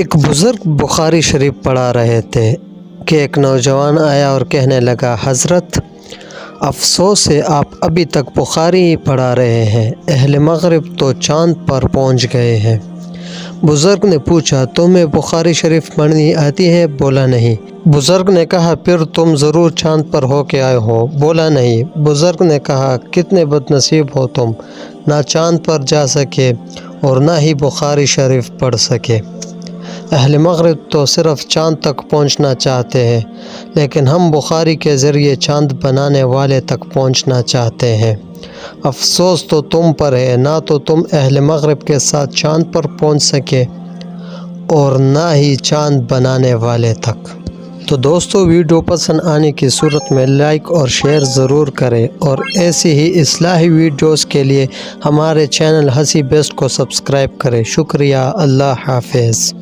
ایک بزرگ بخاری شریف پڑھا رہے تھے کہ ایک نوجوان آیا اور کہنے لگا، حضرت افسوس ہے آپ ابھی تک بخاری ہی پڑھا رہے ہیں، اہل مغرب تو چاند پر پہنچ گئے ہیں۔ بزرگ نے پوچھا، تمہیں بخاری شریف پڑھنی آتی ہے؟ بولا نہیں۔ بزرگ نے کہا، پھر تم ضرور چاند پر ہو کے آئے ہو؟ بولا نہیں۔ بزرگ نے کہا، کتنے بد نصیب ہو تم، نہ چاند پر جا سکے اور نہ ہی بخاری شریف پڑھ سکے۔ اہل مغرب تو صرف چاند تک پہنچنا چاہتے ہیں، لیکن ہم بخاری کے ذریعے چاند بنانے والے تک پہنچنا چاہتے ہیں۔ افسوس تو تم پر ہے، نہ تو تم اہل مغرب کے ساتھ چاند پر پہنچ سکے اور نہ ہی چاند بنانے والے تک۔ تو دوستو، ویڈیو پسند آنے کی صورت میں لائک اور شیئر ضرور کریں، اور ایسی ہی اصلاحی ویڈیوز کے لیے ہمارے چینل ہنسی بیسٹ کو سبسکرائب کریں۔ شکریہ، اللہ حافظ۔